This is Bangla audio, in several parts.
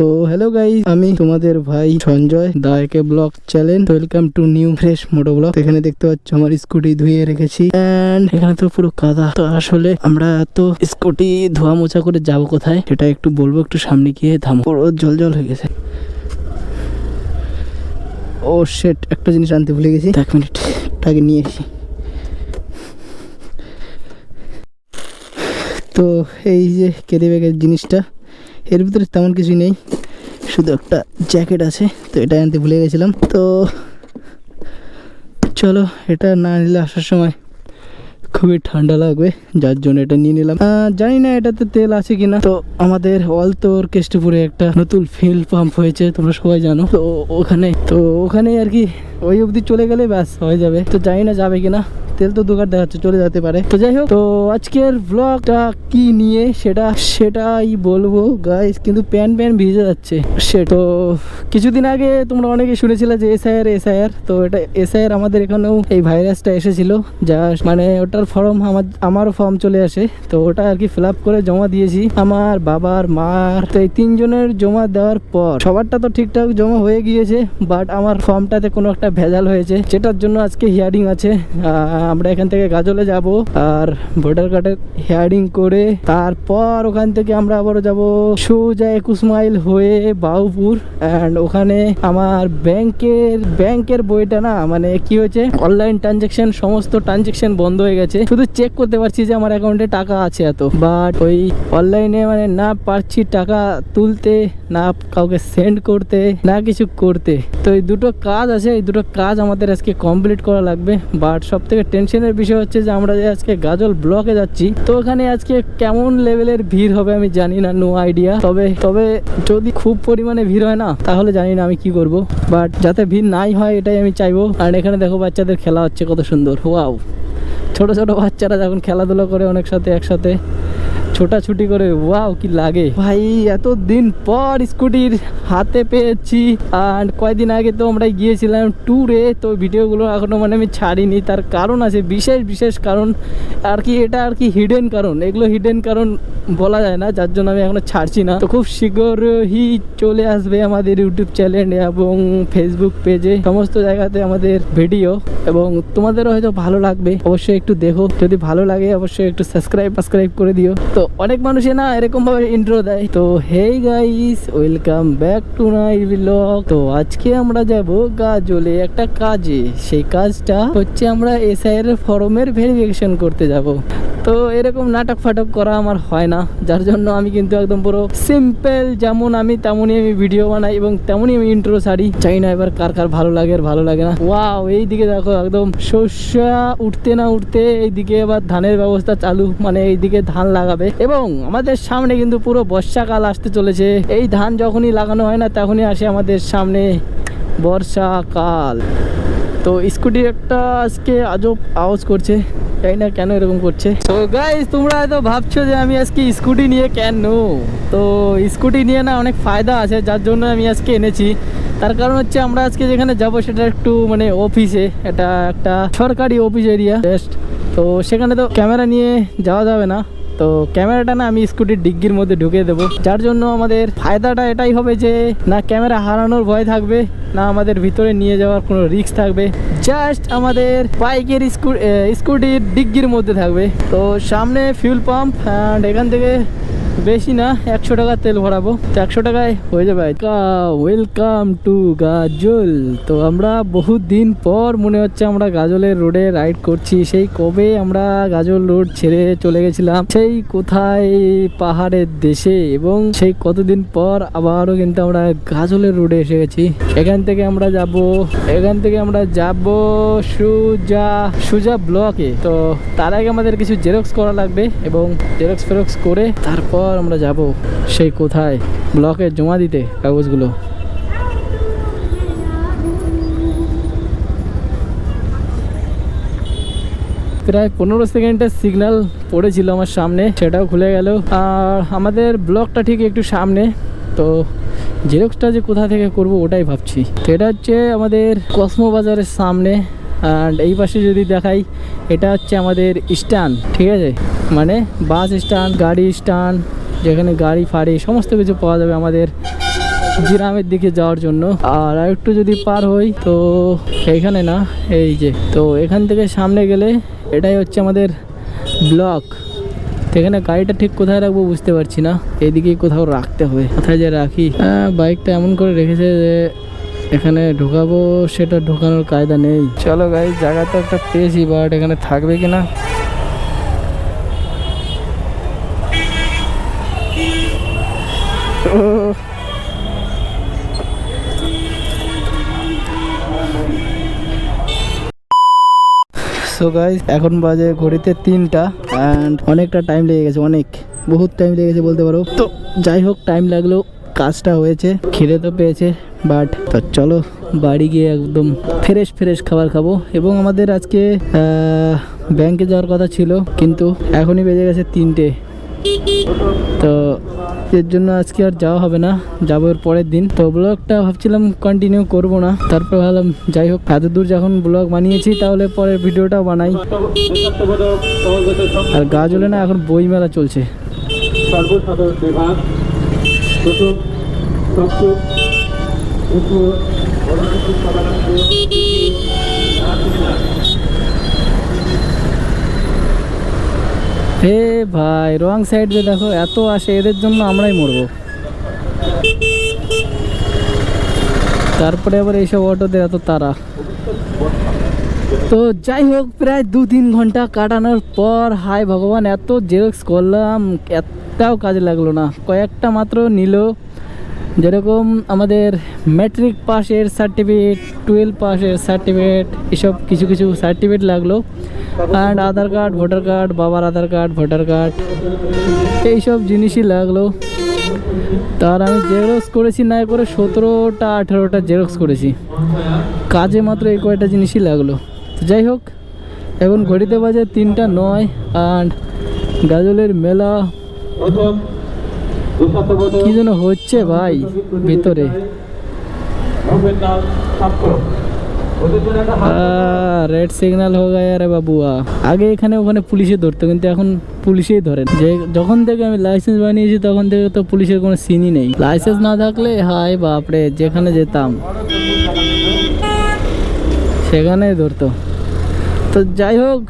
তো হ্যালো গাইস, আমি তোমাদের ভাই সঞ্জয় দা একে blog channel. Welcome to new fresh moto blog. এখানে দেখতে পাচ্ছ আমার স্কুটি ধুয়ে রেখেছি এন্ড এখানে তো পুরো কাদা। তো আসলে আমরা তো স্কুটি ধোয়া মোছা করে যাব কোথায় সেটা একটু বলবো। একটু সামনে গিয়ে থামো, পুরো জল জল হয়ে গেছে। ও শিট, একটা জিনিস আনতে ভুলে গেছি। এক মিনিট, আগে নিয়ে এসি। তো এই যে কেরি ব্যাগের জিনিসটা, এর ভিতরে তেমন কিছু নেই, শুধু একটা জ্যাকেট আছে। তো এটা আনতে ভুলে গেছিলাম। তো চলো, এটা না নিলে আসার সময় খুবই ঠান্ডা লাগবে, যার জন্য এটা নিয়ে নিলাম। জানি না এটাতে তেল আছে কিনা। তো আমাদের অলতোর কেষ্টপুরে একটা নতুন ফিল পাম্প হয়েছে, তোমরা সবাই জানো। তো ওখানে আর কি ওই অবধি চলে গেলে ব্যাস হয়ে যাবে। তো জানি না যাবে কিনা, তেল তো দোকান দেখাচ্ছে, চলে যেতে পারে। তো যাই হোক, তো আজকের ব্লগটা কি নিয়ে সেটাই বলবো গাইস। কিন্তু প্যান ভিজে যাচ্ছে। তো কিছুদিন আগে তোমরা অনেকে শুনেছিলে যে এসআইআর। তো এটা এসআইআর আমাদের এখানেও এই ভাইরাসটা এসেছিল, যা মানে ওটার ফর্ম আমারও ফর্ম চলে আসে। তো ওটা আর কি ফিল আপ করে জমা দিয়েছি, আমার বাবার, মার। তো এই তিনজনের জমা দেওয়ার পর সবারটা তো ঠিকঠাক জমা হয়ে গিয়েছে, বাট আমার ফর্মটাতে কোনো একটা ভেজাল হয়েছে, যেটার জন্য আজকে হিয়ারিং আছে। আমরা এখান থেকে গাজলে যাব, আর ভোটার কার্ডের হিয়ারিং করে তারপর ওখান থেকে আমরা আবারও যাব সোজা 21 মাইল হয়ে বাউপুর। অ্যান্ড ওখানে আমার ব্যাংকের বইটা না, মানে কি হয়েছে, অনলাইন ট্রানজেকশন, সমস্ত ট্রানজেকশন বন্ধ হয়ে গেছে। শুধু চেক করতে পারছি যে আমার অ্যাকাউন্টে টাকা আছে এত, বাট ওই অনলাইনে মানে না পারছি টাকা তুলতে, না কাউকে সেন্ড করতে, না কিছু করতে। তো এই দুটো কাজ আছে, এই দুটো কাজ আমাদের আজকে কমপ্লিট করা লাগবে। বাট সব থেকে টেনশনের বিষয় হচ্ছে যে আমরা যে আজকে গাজল ব্লকে যাচ্ছি, তো ওখানে আজকে কেমন লেভেলের ভিড় হবে আমি জানি না, নো আইডিয়া। তবে যদি খুব পরিমাণে ভিড় হয় না, তাহলে জানি না আমি কি করব। বাট যাতে ভিড় নাই হয় এটাই আমি চাইবো। আর এখানে দেখো বাচ্চাদের খেলা হচ্ছে, কত সুন্দর। ওয়াও, ছোট ছোট বাচ্চারা যখন খেলাধুলা করে অনেক সাথে একসাথে ছোটাছুটি করে, ওয়াও কি লাগে ভাই। এতদিন পর স্কুটির হাতে পেয়েছি। আর কয়েকদিন আগে তো আমরা গিয়েছিলাম ট্যুরে, তো ভিডিওগুলো এখনো মানে আমি ছাড়িনি। তার কারণ আছে, বিশেষ কারণ আর কি। এটা আর কি হিডেন কারণ, এগুলো হিডেন কারণ বলা যায় না, যার জন্য আমি এখনো ছাড়ছি না। তো খুব শীঘ্রই চলে আসবে আমাদের ইউটিউব চ্যানেল এবং ফেসবুক পেজে, সমস্ত জায়গাতে আমাদের ভিডিও। এবং তোমাদেরও হয়তো ভালো লাগবে, অবশ্যই একটু দেখো। যদি ভালো লাগে অবশ্যই একটু সাবস্ক্রাইব করে দিও। তো অনেক মানুষে না এরকম ভাবে ইন্ট্রো দেয়। তো hey guys, welcome back to my blog. তো আজকে আমরা যাব গাজলে একটা কাজে। সেই কাজটা হচ্ছে আমরা এসআইআর ফর্মের ভেরিফিকেশন করতে যাব। তো এরকম নাটক ফাটক করা আমার হয় না, যার জন্য আমি কিন্তু একদম পুরো সিম্পল, যেমন আমি তেমনই আমি ভিডিও বানাই এবং তেমনই আমি ইন্ট্রো ছাড়ি। চাই না এবার কার ভালো লাগে আর ভালো লাগে না। ওয়াও, এইদিকে দেখো একদম শস্যা উঠতে না উঠতে এইদিকে এবার ধানের ব্যবস্থা চালু, মানে এইদিকে ধান লাগাবে। এবং আমাদের সামনে কিন্তু পুরো বর্ষাকাল আসতে চলেছে। এই ধান যখনই লাগানো হয় না, তখনই আসে আমাদের সামনে বর্ষাকাল। তো স্কুটি একটা আজকে আজব আওয়াজ করছে, জানি না কেন এরকম করছে। তো গাইস, তোমরা হয়তো ভাবছো যে আমি আজকে স্কুটি নিয়ে কেন। তো স্কুটি নিয়ে না অনেক ফায়দা আছে, যার জন্য আমি আজকে এনেছি। তার কারণ হচ্ছে আমরা আজকে যেখানে যাব সেটা একটু মানে অফিসে, এটা একটা সরকারি অফিস এরিয়া জাস্ট। তো সেখানে তো ক্যামেরা নিয়ে যাওয়া যাবে না। তো ক্যামেরাটা না আমি স্কুটির ডিগ্গির মধ্যে ঢুকিয়ে দেবো, যার জন্য আমাদের ফায়দাটা এটাই হবে যে না ক্যামেরা হারানোর ভয় থাকবে, না আমাদের ভিতরে নিয়ে যাওয়ার কোনো রিস্ক থাকবে। জাস্ট আমাদের বাইকের স্কুটির ডিগ্গির মধ্যে থাকবে। তো সামনে ফিউল পাম্প, অ্যান্ড এখান থেকে বেশি না 100 টাকা তেল ভরাবো, তো 100 টাকায় হয়ে যাবে। ওয়েলকাম টু গাজল। তো আমরা বহুত দিন পর মনে হচ্ছে আমরা গাজলের রোডে রাইড করছি। সেই কবে আমরা গাজল রোড ছেড়ে চলে গেছিলাম সেই কোথায় পাহাড়ের দেশে, এবং সেই কতদিন পর আবারও কিন্তু আমরা গাজলের রোডে এসে গেছি। এখান থেকে আমরা যাব সুজা ব্লকে। তো তার আগে আমাদের কিছু জেরক্স করা লাগবে, এবং জেরক্স ফেরক্স করে তারপর আমরা যাব সেই কোথায় ব্লকে জমা দিতে কাগজগুলো। প্রায় 15 সেকেন্ডের সিগন্যাল পড়েছিল আমার সামনে, সেটাও খুলে গেল। আর আমাদের ব্লকটা ঠিক একটু সামনে। তো জেরক্সটা যে কোথা থেকে করব ওটাই ভাবছি। তো এটা হচ্ছে আমাদের কসমো বাজারের সামনে। অ্যান্ড এই পাশে যদি দেখাই, এটা হচ্ছে আমাদের স্ট্যান্ড, ঠিক আছে, মানে বাস স্ট্যান্ড, গাড়ি স্ট্যান্ড, যেখানে গাড়ি ফাড়ি সমস্ত কিছু পাওয়া যাবে আমাদের গ্রামের দিকে যাওয়ার জন্য। আর একটু যদি পার হই তো এইখানে না, এই যে তো এখান থেকে সামনে গেলে এটাই হচ্ছে আমাদের ব্লক। তো এখানে গাড়িটা ঠিক কোথায় রাখবো বুঝতে পারছি না, এদিকেই কোথাও রাখতে হবে। কোথায় যে রাখি, বাইকটা এমন করে রেখেছে যে এখানে ঢোকাবো সেটা ঢোকানোর কায়দা নেই। চলো গাইস, জায়গা তো একটা পেয়েছি, বাট এখানে থাকবে কিনা। সো গাইস, এখন বাজে ঘড়িতে 3টা অ্যান্ড অনেকটা টাইম লেগে গেছে, বহুত টাইম লেগে গেছে বলতে পারো। তো যাই হোক, টাইম লাগলেও কাজটা হয়েছে, খিদে তো পেয়েছে। বাট তো চলো বাড়ি গিয়ে একদম ফ্রেশ খাবার খাবো। এবং আমাদের আজকে ব্যাংকে যাওয়ার কথা ছিল, কিন্তু এখনই বেজে গেছে 3টে। তো এর জন্য আজকে আর যাওয়া হবে না, যাবো এর পরের দিন। তো ব্লগটা ভাবছিলাম কন্টিনিউ করব না, তারপর ভাবলাম যাই হোক, এত দূর যখন ব্লগ বানিয়েছি তাহলে পরের ভিডিওটাও বানাই। আর গাজলে না এখন বই মেলা চলছে। হে ভাই, রং সাইড যে দেখো এত আসে, এদের জন্য আমরাই মরবো। তারপরে আবার এইসব অটোতে এত তারা। তো যাই হোক, প্রায় 2-3 ঘন্টা কাটানোর পর, হাই ভগবান, এত জেরক্স করলাম, একটাও কাজে লাগলো না। কয়েকটা মাত্র নিল, যেরকম আমাদের ম্যাট্রিক পাসের সার্টিফিকেট, 12 পাসের সার্টিফিকেট, এসব কিছু কিছু সার্টিফিকেট লাগলো। And Aadhaar card, voter card, বাবার আধার কার্ড, ভোটার কার্ড, এইসব জিনিসই লাগলো। তার আমি জেরক্স করেছি না করে 17টা-18টা জেরক্স করেছি, কাজে মাত্র এই কয়টা জিনিসই লাগলো। যাই হোক, এখন ঘড়িতে বাজে 3টা 9 অ্যান্ড গাজলের মেলা কি যেন হচ্ছে ভাই ভিতরে। রেড সিগন্যাল হয়ে গেছে রে বাবুয়া। আগে এখানে ওখানে পুলিশে ধরতো, কিন্তু এখন পুলিশেই ধরে। যে যখন থেকে আমি লাইসেন্স বানিয়েছি তখন থেকে তো পুলিশের কোনো সিনই নেই। লাইসেন্স না থাকলে হাই বাপরে, যেখানে যেতাম সেখানেই ধরতো। তো যাই হোক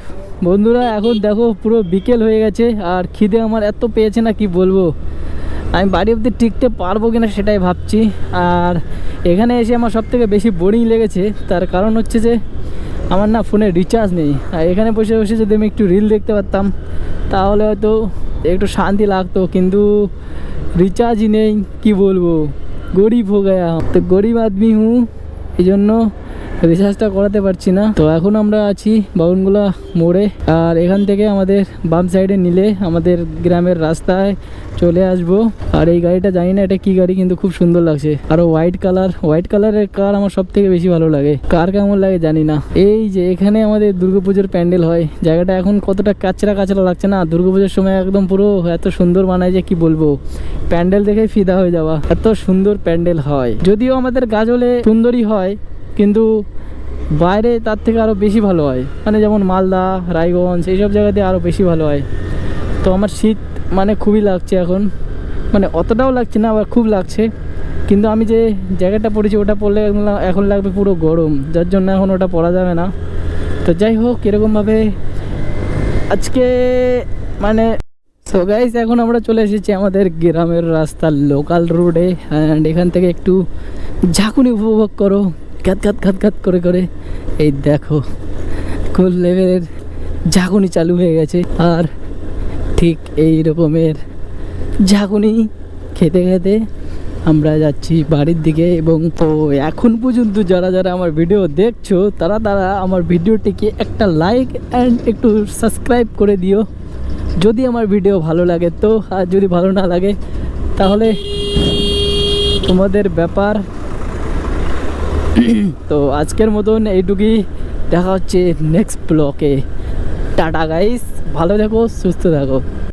বন্ধুরা, এখন দেখো পুরো বিকেল হয়ে গেছে আর খিদে আমার এত পেয়েছে না কি বলবো। আমি বাড়ি অবধি টিকতে পারবো কিনা সেটাই ভাবছি। আর এখানে এসে আমার সবথেকে বেশি বোরিং লেগেছে, তার কারণ হচ্ছে যে আমার না ফোনে রিচার্জ নেই। আর এখানে বসে বসে যদি আমি একটু রিল দেখতে পারতাম তাহলে হয়তো একটু শান্তি লাগতো, কিন্তু রিচার্জই নেই, কি বলবো, গরিব হো গয়া। তো গরিব আদমি হুঁ, এই জন্য রিচার্জটা করাতে পারছি না। তো এখন আমরা আছি বাউনগোলা মোড়ে, আর এখান থেকে আমাদের বাম সাইডে নিলে আমাদের গ্রামের রাস্তায় চলে আসবো। আর এই গাড়িটা জানি না এটা কি গাড়ি, কিন্তু খুব সুন্দর লাগছে। আরো হোয়াইট কালারের কার আমার সব থেকে বেশি ভালো লাগে। কার কেমন লাগে জানি না। এই যে এখানে আমাদের দুর্গাপুজোর প্যান্ডেল হয়, জায়গাটা এখন কতটা কাচরা লাগছে না? দুর্গাপুজোর সময় একদম পুরো এত সুন্দর বানায় যে কি বলবো, প্যান্ডেল দেখে ফিদা হয়ে যাওয়া, এত সুন্দর প্যান্ডেল হয়। যদিও আমাদের গাজলে সুন্দরই হয়, কিন্তু বাইরে তার থেকে আরও বেশি ভালো হয়, মানে যেমন মালদা, রায়গঞ্জ, এইসব জায়গাতে আরও বেশি ভালো হয়। তো আমার শীত মানে খুবই লাগছে এখন, মানে অতটাও লাগছে না, আবার খুব লাগছে। কিন্তু আমি যে জ্যাকেটটা পরেছি ওটা পরলে এখন লাগবে পুরো গরম, যার জন্য এখন ওটা পরা যাবে না। তো যাই হোক, এরকমভাবে আজকে মানে সো গাইস, এখন আমরা চলে এসেছি আমাদের গ্রামের রাস্তার লোকাল রোডে। অ্যান্ড এখান থেকে একটু ঝাঁকুনি উপভোগ করো, ঘাত করে করে। এই দেখো কোন লেভেলের ঝাঁকুনি চালু হয়ে গেছে। আর ঠিক এই রকমের ঝাঁকুনি খেতে খেতে আমরা যাচ্ছি বাড়ির দিকে। এবং তো এখন পর্যন্ত যারা যারা আমার ভিডিও দেখছো তারা আমার ভিডিওটিকে একটা লাইক অ্যান্ড একটু সাবস্ক্রাইব করে দিও যদি আমার ভিডিও ভালো লাগে তো। আর যদি ভালো না লাগে তাহলে তোমাদের ব্যাপার। তো আজকের মতন এইটুকুই, দেখা হচ্ছে নেক্সট ব্লগে। টাটা গাইস, ভালো থাকো, সুস্থ থাকো।